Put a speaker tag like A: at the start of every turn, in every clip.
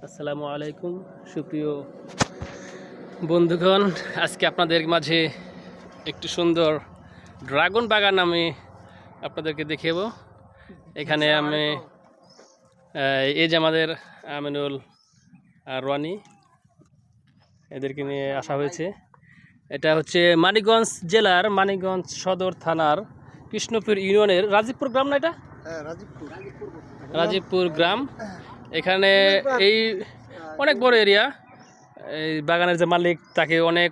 A: আসসালামু আলাইকুম সুপ্রিয় বন্ধুগণ, আজকে আপনাদের মাঝে একটু সুন্দর ড্রাগন বাগান আমি আপনাদেরকে দেখাব। এখানে আমি এই যে আমাদের আমিনুল আর রনি, এদেরকে নিয়ে আসা হয়েছে। এটা হচ্ছে মানিকগঞ্জ জেলার মানিকগঞ্জ সদর থানার কৃষ্ণপুর ইউনিয়নের রাজীবপুর গ্রাম, না এটা রাজীবপুর গ্রাম। এখানে এই অনেক বড় এরিয়া। এই বাগানের যে মালিক, তাকে অনেক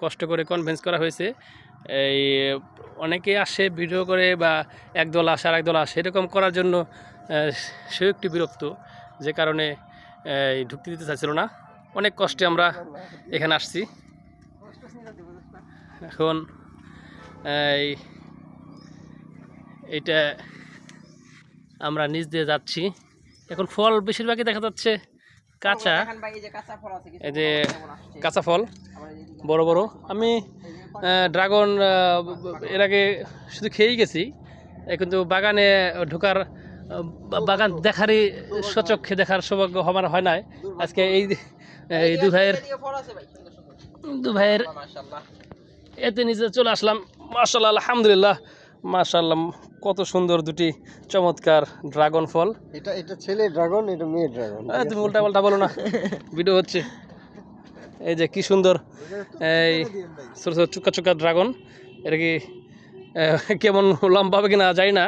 A: কষ্ট করে কনভিন্স করা হয়েছে। এই অনেকে আসে ভিডিও করে, বা একদল আসে আর একদল আসে, এরকম করার জন্য সেও একটু বিরক্ত, যে কারণে ঢুকতে দিতে চাইছিল না। অনেক কষ্টে আমরা এখানে আসছি। এখন এইটা আমরা নিচ দিয়ে যাচ্ছি। এখন ফল বেশিরভাগই দেখা যাচ্ছে কাঁচা, এই যে কাঁচা ফল বড় বড়। আমি ড্রাগন এর আগে শুধু খেয়েই গেছি, কিন্তু বাগানে ঢোকার, বাগান দেখারই সচক্ষে দেখার সৌভাগ্য আমার হয় নাই। আজকে এই দু ভাইয়ের এতে নিচে চলে আসলাম। মাশাআল্লাহ, আলহামদুলিল্লাহ, মাশাআল্লাহ, কত সুন্দর দুটি চমৎকার ড্রাগন ফল।
B: এটা ছেলে ড্রাগন, এটা মেয়ে ড্রাগন।
A: তুমি উল্টা পাল্টা বলো না, ভিডিও হচ্ছে। এই যে কি সুন্দর এই ছোট ছোট চুকা চুকা ড্রাগন। এটা কি কেমন লম্বা হবে কিনা জানি না।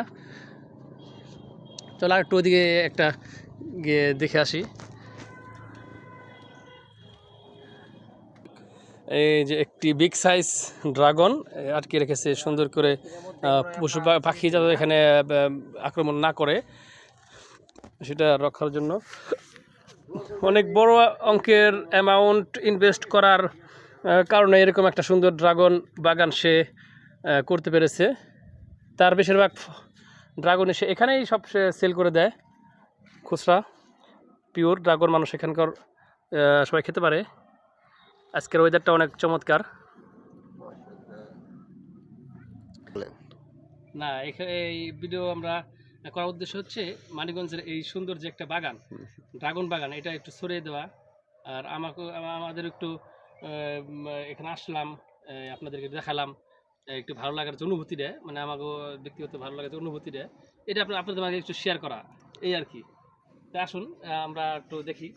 A: চলো আর একটু ওদিকে একটা গিয়ে দেখে আসি। এই যে একটি বিগ সাইজ ড্রাগন আটকে রেখেছে সুন্দর করে, পশু পাখি যাতে এখানে আক্রমণ না করে সেটা রক্ষার জন্য। অনেক বড় অঙ্কের অ্যামাউন্ট ইনভেস্ট করার কারণে এরকম একটা সুন্দর ড্রাগন বাগান সে করতে পেরেছে। তার বেশিরভাগ ড্রাগন সে এখানেই সব সে সেল করে দেয়, খুচরা পিওর ড্রাগন। মানুষ এখানকার সবাই খেতে পারে। আজকের ওয়েদারটা অনেক চমৎকার। না, এই ভিডিও আমরা করার উদ্দেশ্য হচ্ছে মানিকগঞ্জের এই সুন্দর যে একটা বাগান, ড্রাগন বাগান, এটা একটু ছড়িয়ে দেওয়া। আর আমাদের একটু এখানে আসলাম, আপনাদেরকে দেখালাম, একটু ভালো লাগার যে অনুভূতি দেয়, মানে আমাকেও ব্যক্তিগত ভালো লাগার যে অনুভূতি দেয়, এটা আপনাদের মাঝে একটু শেয়ার করা, এই আর কি। তা আসুন আমরা একটু দেখি।